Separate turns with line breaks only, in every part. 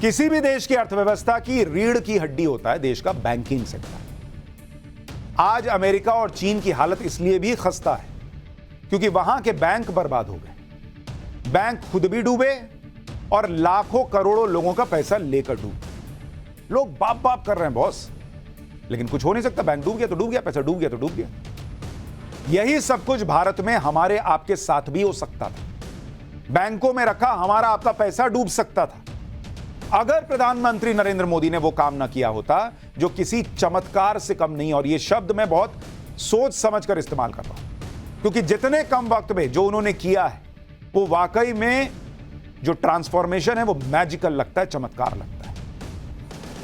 किसी भी देश की अर्थव्यवस्था की रीढ़ की हड्डी होता है देश का बैंकिंग सेक्टर। आज अमेरिका और चीन की हालत इसलिए भी खस्ता है क्योंकि वहां के बैंक बर्बाद हो गए। बैंक खुद भी डूबे और लाखों करोड़ों लोगों का पैसा लेकर डूबे। लोग बाप बाप कर रहे हैं बॉस, लेकिन कुछ हो नहीं सकता। बैंक डूब गया तो डूब गया, पैसा डूब गया तो डूब गया। यही सब कुछ भारत में हमारे आपके साथ भी हो सकता था। बैंकों में रखा हमारा आपका पैसा डूब सकता था अगर प्रधानमंत्री नरेंद्र मोदी ने वो काम ना किया होता जो किसी चमत्कार से कम नहीं। और ये शब्द मैं बहुत सोच समझकर इस्तेमाल कर रहा हूं क्योंकि जितने कम वक्त में जो उन्होंने किया है वो वाकई में जो ट्रांसफॉर्मेशन है वो मैजिकल लगता है, चमत्कार लगता है।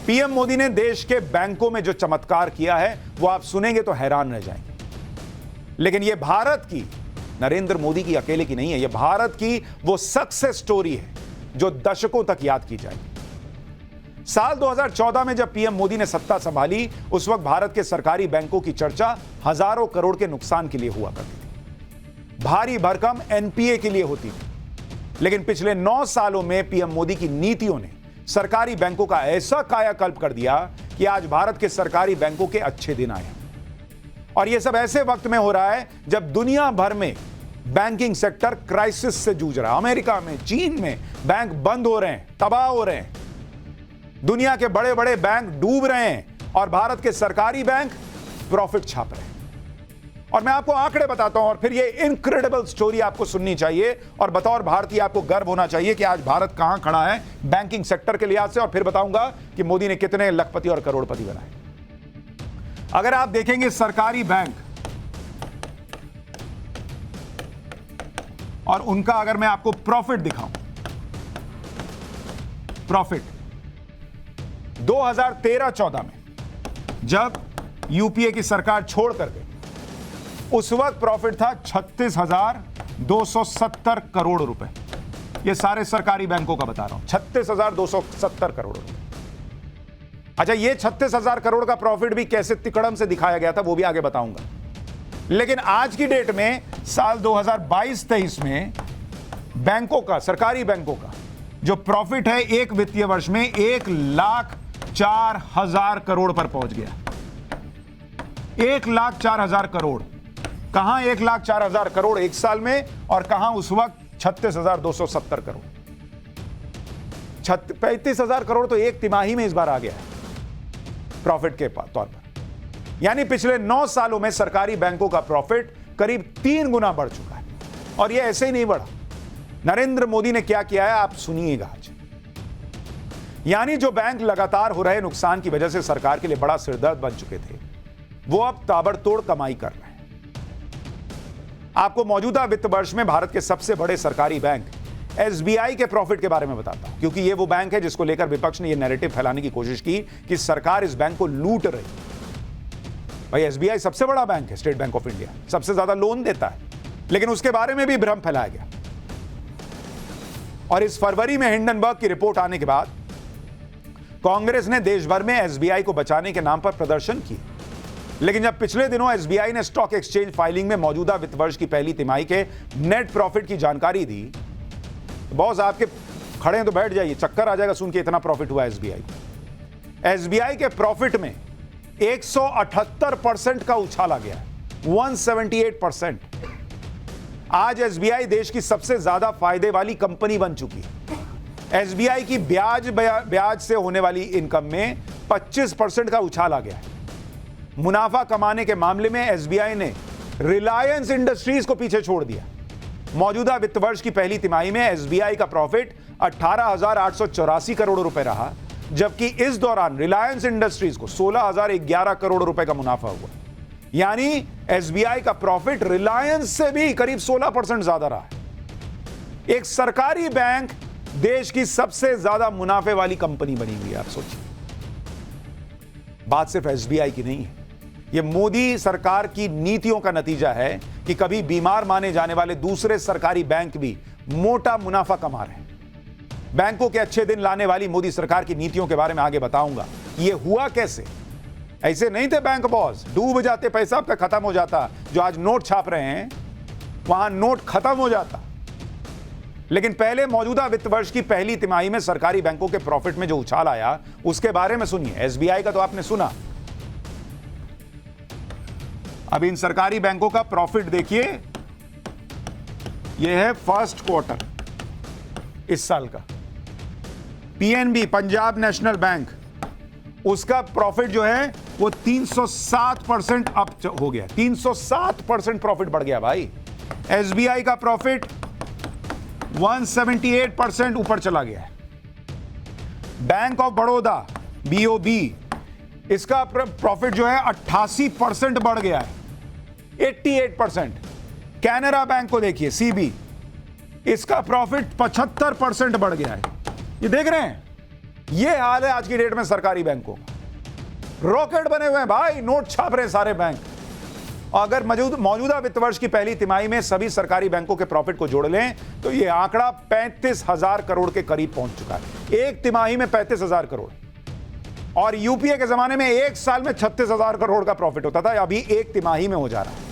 पीएम मोदी ने देश के बैंकों में जो चमत्कार किया है वो आप सुनेंगे तो हैरान रह जाएंगे। लेकिन ये भारत की, नरेंद्र मोदी की अकेले की नहीं है, ये भारत की वो सक्सेस स्टोरी है जो दशकों तक याद की जाएगी। साल 2014 में जब पीएम मोदी ने सत्ता संभाली उस वक्त भारत के सरकारी बैंकों की चर्चा हजारों करोड़ के नुकसान के लिए हुआ करती थी, भारी भरकम एनपीए के लिए होती थी। लेकिन पिछले 9 सालों में पीएम मोदी की नीतियों ने सरकारी बैंकों का ऐसा कायाकल्प कर दिया कि आज भारत के सरकारी बैंकों के अच्छे दिन आए। और यह सब ऐसे वक्त में हो रहा है जब दुनिया भर में बैंकिंग सेक्टर क्राइसिस से जूझ रहा है। अमेरिका में, चीन में बैंक बंद हो रहे हैं, तबाह हो रहे हैं। दुनिया के बड़े बड़े बैंक डूब रहे हैं और भारत के सरकारी बैंक प्रॉफिट छाप रहे हैं। और मैं आपको आंकड़े बताता हूं और फिर ये इनक्रेडिबल स्टोरी आपको सुननी चाहिए और बतौर भारतीय आपको गर्व होना चाहिए कि आज भारत कहां खड़ा है बैंकिंग सेक्टर के लिहाज से। और फिर बताऊंगा कि मोदी ने कितने लखपति और करोड़पति बनाए। अगर आप देखेंगे सरकारी बैंक और उनका अगर मैं आपको प्रॉफिट दिखाऊं, प्रॉफिट 2013-14 में जब यूपीए की सरकार छोड़ कर गई उस वक्त प्रॉफिट था 36,270 करोड़ रुपए। ये सारे सरकारी बैंकों का बता रहा हूं, 36,270 करोड़ रुपए। अच्छा, ये 36,000 करोड़ का प्रॉफिट भी कैसे तिकड़म से दिखाया गया था वो भी आगे बताऊंगा। लेकिन आज की डेट में साल 2022-23 में बैंकों का, सरकारी बैंकों का जो प्रॉफिट है एक वित्तीय वर्ष में 1,04,000 करोड़ पर पहुंच गया। 1,04,000 करोड़। कहां 1,04,000 करोड़ एक साल में और कहां उस वक्त 36,270 करोड़। 35,000 करोड़ तो एक तिमाही में इस बार आ गया है प्रॉफिट के तौर पर। यानी पिछले 9 सालों में सरकारी बैंकों का प्रॉफिट करीब 3 गुना बढ़ चुका है। और यह ऐसे ही नहीं बढ़ा। नरेंद्र मोदी ने क्या किया है आप सुनिएगा आज। यानी जो बैंक लगातार हो रहे नुकसान की वजह से सरकार के लिए बड़ा सिरदर्द बन चुके थे वो अब ताबड़तोड़ कमाई कर रहे हैं। आपको मौजूदा वित्त वर्ष में भारत के सबसे बड़े सरकारी बैंक एसबीआई के प्रॉफिट के बारे में बताता हूं क्योंकि ये वो बैंक है जिसको लेकर विपक्ष ने यह नैरेटिव फैलाने की कोशिश की कि सरकार इस बैंक को लूट रही। भाई एसबीआई सबसे बड़ा बैंक है, स्टेट बैंक ऑफ इंडिया, सबसे ज्यादा लोन देता है, लेकिन उसके बारे में भी भ्रम फैलाया गया। और इस फरवरी में हिंडनबर्ग की रिपोर्ट आने के बाद कांग्रेस ने देश भर में एसबीआई को बचाने के नाम पर प्रदर्शन किए। लेकिन जब पिछले दिनों एसबीआई ने स्टॉक एक्सचेंज फाइलिंग में मौजूदा वित्त वर्ष की पहली तिमाही के नेट प्रॉफिट की जानकारी दी तो बॉस आपके खड़े हैं तो बैठ जाइए, चक्कर आ जाएगा सुन के इतना प्रॉफिट हुआ एसबीआई को। एसबीआई के प्रॉफिट में 178% का उछाल आ गया है, 178%। आज एसबीआई देश की सबसे ज्यादा फायदे वाली कंपनी बन चुकी है। एसबीआई की ब्याज से होने वाली इनकम में 25% का उछाल आ गया है। मुनाफा कमाने के मामले में एसबीआई ने रिलायंस इंडस्ट्रीज को पीछे छोड़ दिया। मौजूदा वित्त वर्ष की पहली तिमाही में एसबीआई का प्रॉफिट 18,884 करोड़ रुपए रहा, जबकि इस दौरान रिलायंस इंडस्ट्रीज को 16,011 करोड़ रुपए का मुनाफा हुआ। यानी एसबीआई का प्रॉफिट रिलायंस से भी करीब 16% ज्यादा रहा है। एक सरकारी बैंक देश की सबसे ज्यादा मुनाफे वाली कंपनी बनी हुई है। आप सोचिए, बात सिर्फ एसबीआई की नहीं है, यह मोदी सरकार की नीतियों का नतीजा है कि कभी बीमार माने जाने वाले दूसरे सरकारी बैंक भी मोटा मुनाफा कमा रहे हैं। बैंकों के अच्छे दिन लाने वाली मोदी सरकार की नीतियों के बारे में आगे बताऊंगा। यह हुआ कैसे? ऐसे नहीं थे बैंक बॉस, डूब जाते, पैसा आपका खत्म हो जाता। जो आज नोट छाप रहे हैं वहां नोट खत्म हो जाता। लेकिन पहले मौजूदा वित्त वर्ष की पहली तिमाही में सरकारी बैंकों के प्रॉफिट में जो उछाल आया उसके बारे में सुनिए। एसबीआई का तो आपने सुना, अब इन सरकारी बैंकों का प्रॉफिट देखिए, यह है फर्स्ट क्वार्टर इस साल का। पीएनबी पंजाब नेशनल बैंक, उसका प्रॉफिट जो है वो 307% अप हो गया, 307% प्रॉफिट बढ़ गया भाई। एसबीआई का प्रॉफिट 178% ऊपर चला गया है। बैंक ऑफ बड़ौदा बीओबी, इसका प्रॉफिट जो है 88% बढ़ गया है, 88%। कैनरा बैंक को देखिए सीबी, इसका प्रॉफिट 75% बढ़ गया है। ये देख रहे हैं, ये हाल है आज की डेट में सरकारी बैंकों का। रॉकेट बने हुए हैं भाई, नोट छाप रहे हैं सारे बैंक। अगर मौजूदा वित्त वर्ष की पहली तिमाही में सभी सरकारी बैंकों के प्रॉफिट को जोड़ लें तो यह आंकड़ा 35,000 करोड़ के करीब पहुंच चुका है। एक तिमाही में 35,000 करोड़, और यूपीए के जमाने में एक साल में 36,000 करोड़ का प्रॉफिट होता था, अभी एक तिमाही में हो जा रहा है।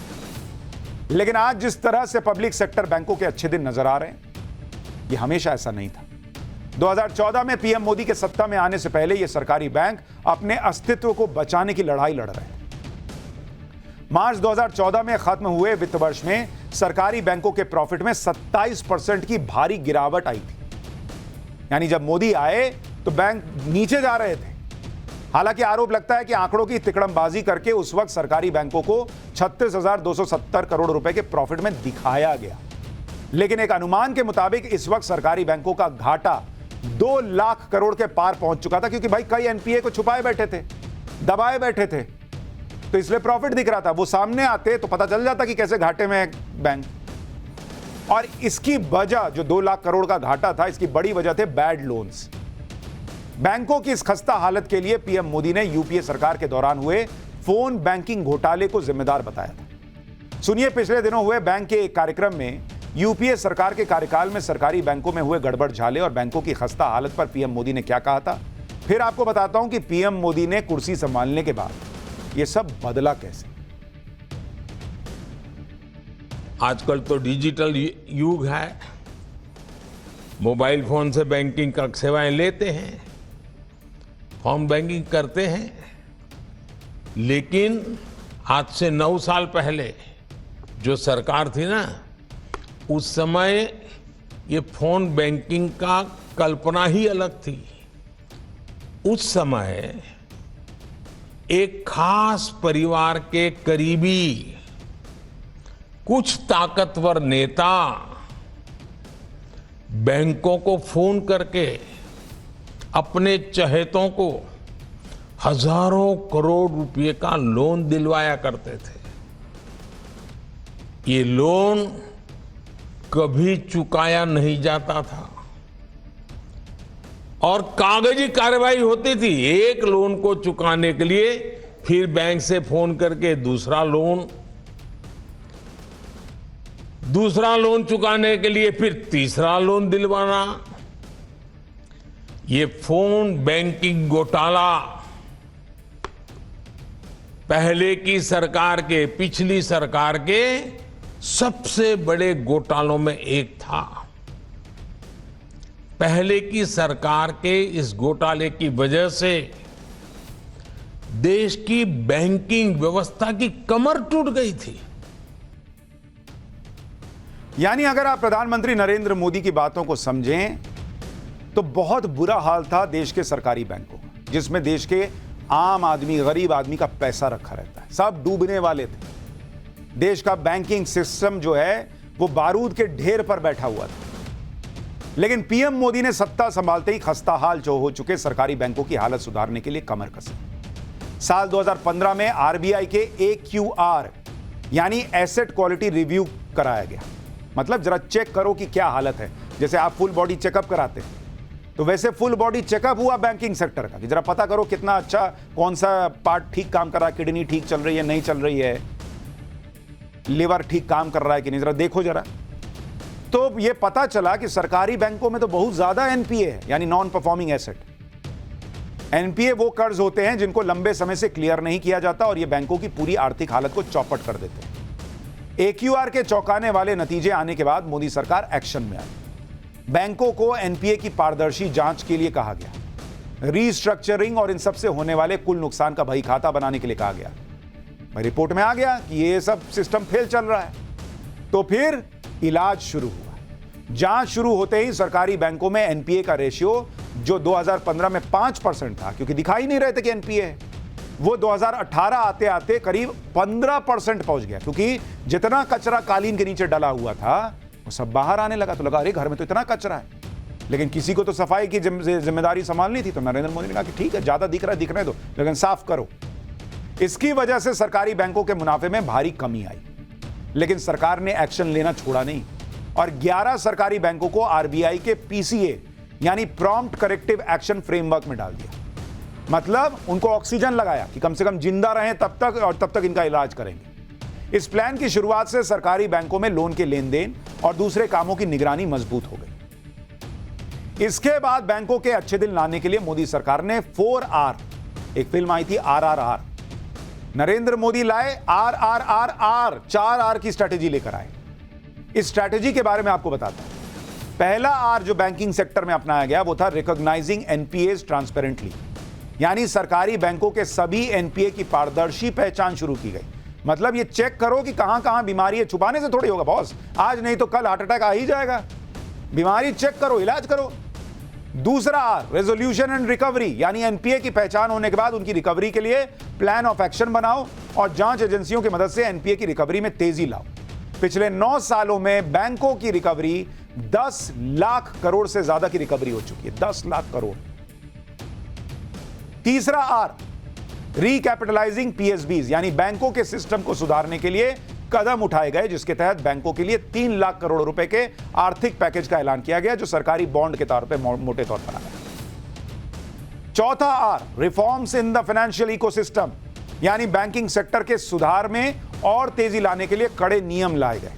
लेकिन आज जिस तरह से पब्लिक सेक्टर बैंकों के अच्छे दिन नजर आ रहे हैं, यह हमेशा ऐसा नहीं था। 2014 में पीएम मोदी के सत्ता में आने से पहले ये सरकारी बैंक अपने अस्तित्व को बचाने की लड़ाई लड़ रहे थे। मार्च 2014 में खत्म हुए वित्त वर्ष में सरकारी बैंकों के प्रॉफिट में 27% की भारी गिरावट आई थी। यानी जब मोदी आए तो बैंक नीचे जा रहे थे। हालांकि आरोप लगता है कि आंकड़ों की तिकड़मबाजी करके उस वक्त सरकारी बैंकों को 36,270 करोड़ रुपए के प्रॉफिट में दिखाया गया। लेकिन एक अनुमान के मुताबिक इस वक्त सरकारी बैंकों का घाटा 2 लाख करोड़ के पार पहुंच चुका था, क्योंकि भाई कई एनपीए को छुपाए बैठे थे, दबाए बैठे थे, तो इसलिए प्रॉफिट दिख रहा था। वो सामने आते तो पता चल जाता कि कैसे घाटे में है बैंक। और इसकी वजह जो 2 लाख करोड़ का घाटा था, इसकी बड़ी वजह थे बैड लोन्स। बैंकों की इस खस्ता हालत के लिए पीएम मोदी ने यूपीए सरकार के दौरान हुए फोन बैंकिंग घोटाले को जिम्मेदार बताया था। सुनिए, पिछले दिनों हुए बैंक के एक कार्यक्रम में यूपीए सरकार के कार्यकाल में सरकारी बैंकों में हुए गड़बड़ झाले और बैंकों की खस्ता हालत पर पीएम मोदी ने क्या कहा था। फिर आपको बताता हूं कि पीएम मोदी ने कुर्सी संभालने के बाद यह सब बदला कैसे।
आजकल तो डिजिटल युग है, मोबाइल फोन से बैंकिंग का सेवाएं लेते हैं, फोन बैंकिंग करते हैं। लेकिन आज से 9 साल पहले जो सरकार थी ना, उस समय ये फोन बैंकिंग का कल्पना ही अलग थी। उस समय एक खास परिवार के करीबी कुछ ताकतवर नेता बैंकों को फोन करके अपने चहेतों को हजारों करोड़ रुपए का लोन दिलवाया करते थे। ये लोन कभी चुकाया नहीं जाता था और कागजी कार्रवाई होती थी। एक लोन को चुकाने के लिए फिर बैंक से फोन करके दूसरा लोन चुकाने के लिए फिर तीसरा लोन दिलवाना। ये फोन बैंकिंग घोटाला पहले की सरकार के, पिछली सरकार के सबसे बड़े घोटालों में एक था। पहले की सरकार के इस घोटाले की वजह से देश की बैंकिंग व्यवस्था की कमर टूट गई थी।
यानी अगर आप प्रधानमंत्री नरेंद्र मोदी की बातों को समझें तो बहुत बुरा हाल था देश के सरकारी बैंकों का, जिसमें देश के आम आदमी, गरीब आदमी का पैसा रखा रहता है। सब डूबने वाले थे। देश का बैंकिंग सिस्टम जो है वो बारूद के ढेर पर बैठा हुआ था। लेकिन पीएम मोदी ने सत्ता संभालते ही खस्ताहाल जो हो चुके सरकारी बैंकों की हालत सुधारने के लिए कमर कसी। साल 2015 में आरबीआई के AQR यानी एसेट क्वालिटी रिव्यू कराया गया। मतलब जरा चेक करो कि क्या हालत है। जैसे आप फुल बॉडी चेकअप कराते हैं तो वैसे फुल बॉडी चेकअप हुआ बैंकिंग सेक्टर का, कि जरा पता करो कितना अच्छा, कौन सा पार्ट ठीक काम कर रहा है, किडनी ठीक चल रही है, नहीं चल रही है, लिवर ठीक काम कर रहा है कि नहीं, जरा देखो जरा। तो ये पता चला कि सरकारी बैंकों में तो बहुत ज्यादा एनपीए है, यानी नॉन परफॉर्मिंग एसेट। एनपीए वो कर्ज होते हैं जिनको लंबे समय से क्लियर नहीं किया जाता और ये बैंकों की पूरी आर्थिक हालत को चौपट कर देते हैं। AQR के चौंकाने वाले नतीजे आने के बाद मोदी सरकार एक्शन में आई। बैंकों को एनपीए की पारदर्शी जांच के लिए कहा गया। रीस्ट्रक्चरिंग और इन सब से होने वाले कुल नुकसान का बही खाता बनाने के लिए कहा गया। भाई रिपोर्ट में आ गया कि ये सब सिस्टम फेल चल रहा है। तो फिर इलाज शुरू हुआ। जांच शुरू होते ही सरकारी बैंकों में एनपीए का रेशियो जो 2015 में 5% था, क्योंकि दिखाई नहीं रहे थे कि एनपीए है, वो 2018 आते आते करीब 15% पहुंच गया, क्योंकि जितना कचरा कालीन के नीचे डला हुआ था वो सब बाहर आने लगा। तो लगा अरे घर में तो इतना कचरा है, लेकिन किसी को तो सफाई की जिम्मेदारी संभालनी थी। तो नरेंद्र मोदी ने कहा कि ठीक है, ज्यादा दिख रहा है दिखने दो, लेकिन साफ करो। इसकी वजह से सरकारी बैंकों के मुनाफे में भारी कमी आई, लेकिन सरकार ने एक्शन लेना छोड़ा नहीं और 11 सरकारी बैंकों को आरबीआई के पीसीए यानी प्रॉम्प्ट करेक्टिव एक्शन फ्रेमवर्क में डाल दिया। मतलब उनको ऑक्सीजन लगाया कि कम से कम जिंदा रहें तब तक, और तब तक इनका इलाज करेंगे। इस प्लान की शुरुआत से सरकारी बैंकों में लोन के लेन देन और दूसरे कामों की निगरानी मजबूत हो गई। इसके बाद बैंकों के अच्छे दिन लाने के लिए मोदी सरकार ने 4R, एक फिल्म आई थी RRR, नरेंद्र मोदी लाए RRRR, 4R की स्ट्रैटेजी लेकर आए। इस स्ट्रैटेजी के बारे में आपको बताता हूं। पहला R जो बैंकिंग सेक्टर में अपनाया गया वो था रिकॉग्नाइजिंग एनपीएस ट्रांसपेरेंटली, यानी सरकारी बैंकों के सभी एनपीए की पारदर्शी पहचान शुरू की गई। मतलब ये चेक करो कि कहां कहां बीमारी है, छुपाने से थोड़ी होगा बॉस, आज नहीं तो कल हार्ट अटैक आ ही जाएगा। बीमारी चेक करो, इलाज करो। दूसरा R रेजोल्यूशन एंड रिकवरी, यानी एनपीए की पहचान होने के बाद उनकी रिकवरी के लिए प्लान ऑफ एक्शन बनाओ और जांच एजेंसियों की मदद से एनपीए की रिकवरी में तेजी लाओ। पिछले 9 सालों में बैंकों की रिकवरी 10 लाख करोड़ से ज्यादा की रिकवरी हो चुकी है, 10 लाख करोड़। तीसरा R रिकैपिटलाइजिंग पीएसबीज, यानी बैंकों के सिस्टम को सुधारने के लिए कदम उठाए गए, जिसके तहत बैंकों के लिए 3 लाख करोड़ रुपए के आर्थिक पैकेज का ऐलान किया गया, जो सरकारी बॉन्ड के तौर पे मोटे तौर पर आया। चौथा R reforms in the financial ecosystem, यानी बैंकिंग सेक्टर के सुधार में और तेजी लाने के लिए कड़े नियम लाए गए,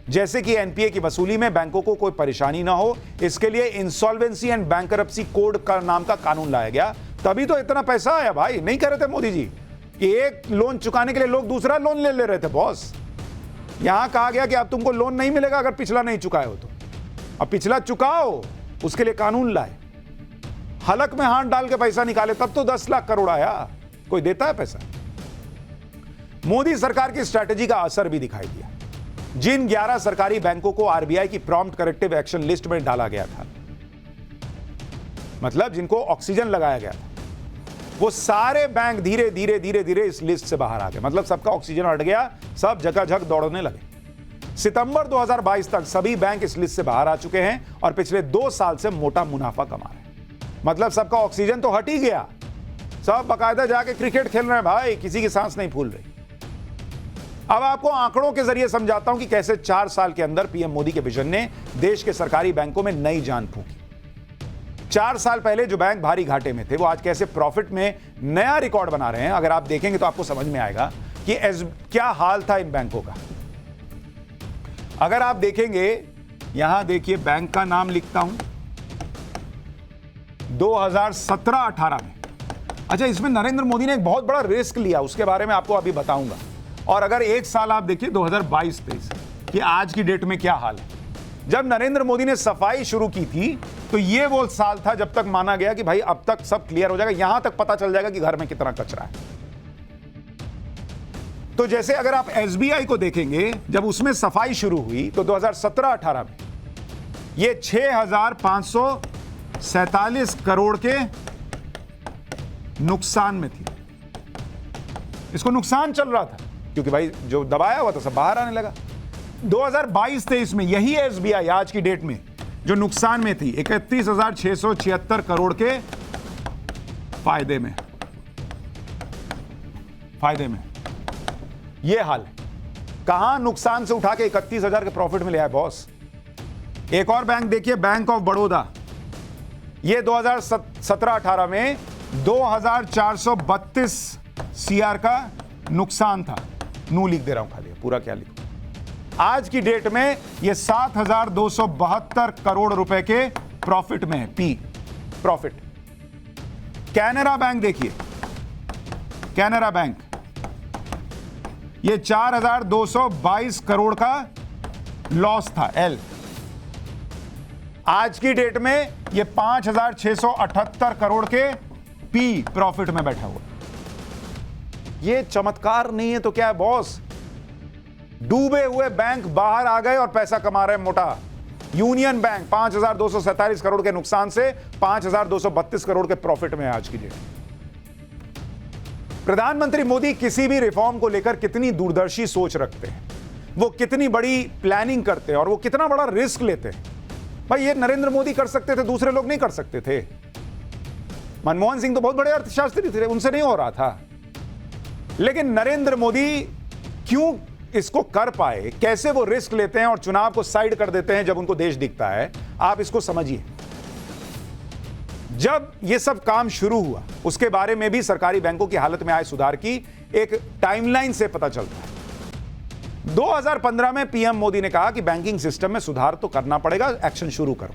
जैसे कि एनपीए की वसूली में बैंकों को कोई परेशानी ना हो, इसके लिए इंसॉल्वेंसी एंड बैंकरप्सी कोड का नाम का कानून लाया गया। तभी तो इतना पैसा आया भाई, नहीं कह रहे थे मोदी जी कि एक लोन चुकाने के लिए लोग दूसरा लोन ले रहे थे बॉस। यहां कहा गया कि अब तुमको लोन नहीं मिलेगा अगर पिछला नहीं चुकाए हो तो, अब पिछला चुकाओ, उसके लिए कानून लाए। हलक में हाथ डाल के पैसा निकाले तब तो 10 लाख करोड़ आया। कोई देता है पैसा? मोदी सरकार की स्ट्रैटेजी का असर भी दिखाई दिया। जिन 11 सरकारी बैंकों को आरबीआई की प्रॉम्प्ट करेक्टिव एक्शन लिस्ट में डाला गया था, मतलब जिनको ऑक्सीजन लगाया गया था, वो सारे बैंक धीरे धीरे धीरे धीरे इस लिस्ट से बाहर आ गए। मतलब सबका ऑक्सीजन हट गया, सब झकाझक दौड़ने लगे। सितंबर 2022 तक सभी बैंक इस लिस्ट से बाहर आ चुके हैं और पिछले 2 साल से मोटा मुनाफा कमा रहे हैं। मतलब सबका ऑक्सीजन तो हट ही गया, सब बकायदा जाके क्रिकेट खेल रहे हैं भाई, किसी की सांस नहीं फूल रही। अब आपको आंकड़ों के जरिए समझाता हूं कि कैसे 4 साल के अंदर पीएम मोदी के विजन ने देश के सरकारी बैंकों में नई जान फूंकी। 4 साल पहले जो बैंक भारी घाटे में थे, वो आज कैसे प्रॉफिट में नया रिकॉर्ड बना रहे हैं। अगर आप देखेंगे तो आपको समझ में आएगा कि क्या हाल था इन बैंकों का। अगर आप देखेंगे, यहां देखिए बैंक का नाम लिखता हूं, 2017-18 में। अच्छा, इसमें नरेंद्र मोदी ने एक बहुत बड़ा रिस्क लिया, उसके बारे में आपको अभी बताऊंगा। और अगर एक साल आप देखिए 2022-23 कि आज की डेट में क्या हाल है। जब नरेंद्र मोदी ने सफाई शुरू की थी तो ये वो साल था जब तक माना गया कि भाई अब तक सब क्लियर हो जाएगा, यहां तक पता चल जाएगा कि घर में कितना कचरा है। तो जैसे अगर आप एसबीआई को देखेंगे, जब उसमें सफाई शुरू हुई तो 2017-18 में ये 6,547 करोड़ के नुकसान में थी। इसको नुकसान चल रहा था क्योंकि भाई जो दबाया हुआ था सब बाहर आने लगा। 2022-23 में यही एसबीआई आज की डेट में जो नुकसान में थी, 31,676 करोड़ के फायदे में यह हाल है। कहां नुकसान से उठा के 31,000 के प्रॉफिट में ले आए बॉस। एक और बैंक देखिए, बैंक ऑफ बड़ौदा, ये 2017-18 में 2,432 CR का नुकसान था। नू लिख दे रहा हूं खाली, पूरा क्या लिखूं। आज की डेट में यह 7,272 करोड़ रुपए के प्रॉफिट में है, प्रॉफिट। कैनरा बैंक देखिए, कैनरा बैंक ये 4,222 करोड़ का लॉस था, एल। आज की डेट में ये 5,678 करोड़ के पी प्रॉफिट में बैठा हुआ। ये चमत्कार नहीं है तो क्या है बॉस? डूबे हुए बैंक बाहर आ गए और पैसा कमा रहे हैं मोटा। यूनियन बैंक 5,247 करोड़ के नुकसान से 5,232 करोड़ के प्रॉफिट में है आज की डेट। प्रधानमंत्री मोदी किसी भी रिफॉर्म को लेकर कितनी दूरदर्शी सोच रखते हैं, वो कितनी बड़ी प्लानिंग करते हैं और वो कितना बड़ा रिस्क लेते हैं। भाई ये नरेंद्र मोदी कर सकते थे, दूसरे लोग नहीं कर सकते थे। मनमोहन सिंह तो बहुत बड़े अर्थशास्त्री थे, उनसे नहीं हो रहा था। लेकिन नरेंद्र मोदी क्यों इसको कर पाए, कैसे वो रिस्क लेते हैं और चुनाव को साइड कर देते हैं जब उनको देश दिखता है, आप इसको समझिए। जब ये सब काम शुरू हुआ उसके बारे में भी सरकारी बैंकों की हालत में आए सुधार की एक टाइमलाइन से पता चलता है। 2015 में पीएम मोदी ने कहा कि बैंकिंग सिस्टम में सुधार तो करना पड़ेगा, एक्शन शुरू करो।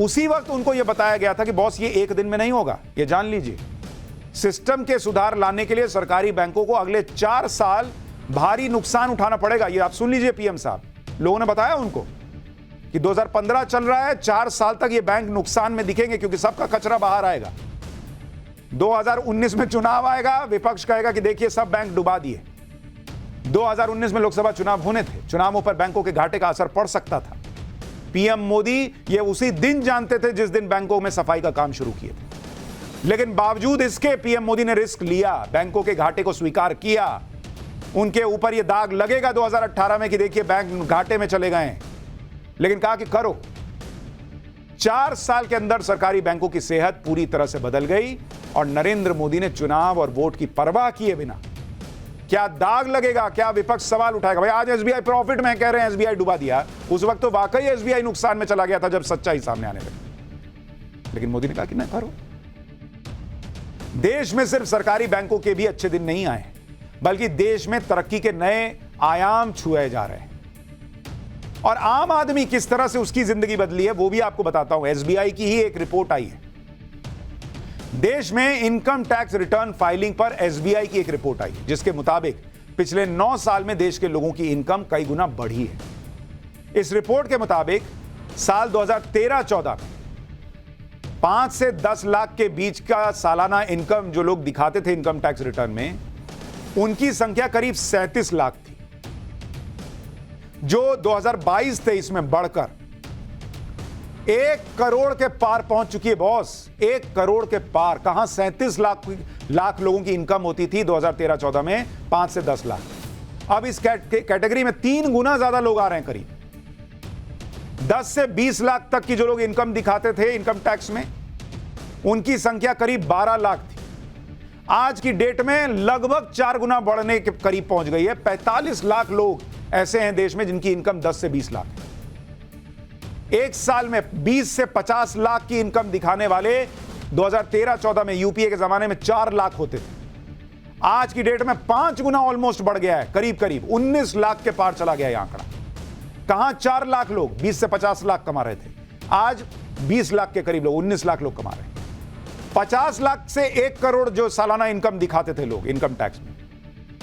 उसी वक्त उनको यह बताया गया था कि बॉस ये एक दिन में नहीं होगा, ये जान लीजिए। सिस्टम के सुधार लाने के लिए सरकारी बैंकों को अगले 4 साल भारी नुकसान उठाना पड़ेगा। ये आप सुन लीजिए पीएम साहब, लोगों ने बताया उनको कि 2015 चल रहा है, 4 साल तक ये बैंक नुकसान में दिखेंगे क्योंकि सबका कचरा बाहर आएगा। 2019 में चुनाव आएगा, विपक्ष कहेगा कि देखिए सब बैंक डुबा दिए। 2019 में लोकसभा चुनाव होने थे, चुनावों पर बैंकों के घाटे का असर पड़ सकता था। पीएम मोदी ये उसी दिन जानते थे जिस दिन बैंकों में सफाई का काम शुरू किए थे। लेकिन बावजूद इसके पीएम मोदी ने रिस्क लिया, बैंकों के घाटे को स्वीकार किया। उनके ऊपर यह दाग लगेगा 2018 में कि देखिए बैंक घाटे में चले गए, लेकिन कहा कि करो। 4 साल के अंदर सरकारी बैंकों की सेहत पूरी तरह से बदल गई और नरेंद्र मोदी ने चुनाव और वोट की परवाह किए बिना, क्या दाग लगेगा, क्या विपक्ष सवाल उठाएगा, भाई आज एसबीआई प्रॉफिट में कह रहे हैं एसबीआई डुबा दिया, उस वक्त तो वाकई एसबीआई नुकसान में चला गया था जब सच्चाई सामने आने लगी। लेकिन मोदी ने कहा कि नहीं करो। देश में सिर्फ सरकारी बैंकों के भी अच्छे दिन नहीं आए, बल्कि देश में तरक्की के नए आयाम छुए जा रहे हैं। और आम आदमी किस तरह से उसकी जिंदगी बदली है वो भी आपको बताता हूं। एसबीआई की ही एक रिपोर्ट आई है। देश में इनकम टैक्स रिटर्न फाइलिंग पर एसबीआई की एक रिपोर्ट आई है, जिसके मुताबिक पिछले 9 साल में देश के लोगों की इनकम कई गुना बढ़ी है। इस रिपोर्ट के मुताबिक साल 2013-14 में 5 से 10 लाख के बीच का सालाना इनकम जो लोग दिखाते थे इनकम टैक्स रिटर्न में, उनकी संख्या करीब 37 लाख थी, जो 2022-23 में बढ़कर 1 करोड़ के पार पहुंच चुकी है बॉस। 1 करोड़ के पार। कहां 37 लाख लोगों की इनकम होती थी 2013-14 में, 5 से 10 लाख। अब इस कैटेगरी में 3 गुना ज्यादा लोग आ रहे हैं। करीब 10 से 20 लाख तक की जो लोग इनकम दिखाते थे इनकम टैक्स में, उनकी संख्या करीब 12 लाख थी। आज की डेट में लगभग 4 गुना बढ़ने के करीब पहुंच गई है। 45 लाख लोग ऐसे हैं देश में जिनकी इनकम 10 से 20 लाख है। एक साल में 20 से 50 लाख की इनकम दिखाने वाले 2013-14 में यूपीए के जमाने में 4 लाख होते थे। आज की डेट में 5 गुना ऑलमोस्ट बढ़ गया है, करीब करीब 19 लाख के पार चला गया है आंकड़ा। कहां 4 लाख लोग 20 से 50 लाख कमा रहे थे, आज 20 लाख के करीब लोग, 19 लाख लोग कमा रहे हैं। 50 लाख से 1 करोड़ जो सालाना इनकम दिखाते थे लोग इनकम टैक्स में,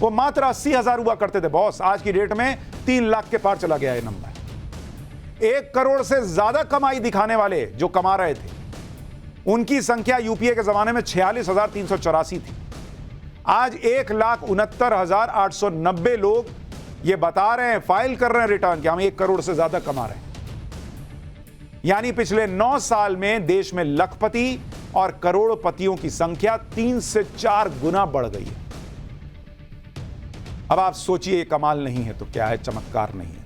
वो मात्र 80,000 हुआ करते थे बॉस। आज की डेट में 3 लाख के पार चला गया है नंबर। 1 करोड़ से ज्यादा कमाई दिखाने वाले जो कमा रहे थे, उनकी संख्या यूपीए के जमाने में 46,384 थी। आज 1,69,890 लोग ये बता रहे हैं, फाइल कर रहे हैं रिटर्न कि हम 1 करोड़ से ज्यादा कमा रहे हैं। यानी पिछले 9 साल में देश में लखपति और करोड़पतियों की संख्या 3 से 4 गुना बढ़ गई है। अब आप सोचिए, कमाल नहीं है तो क्या है, चमत्कार नहीं है।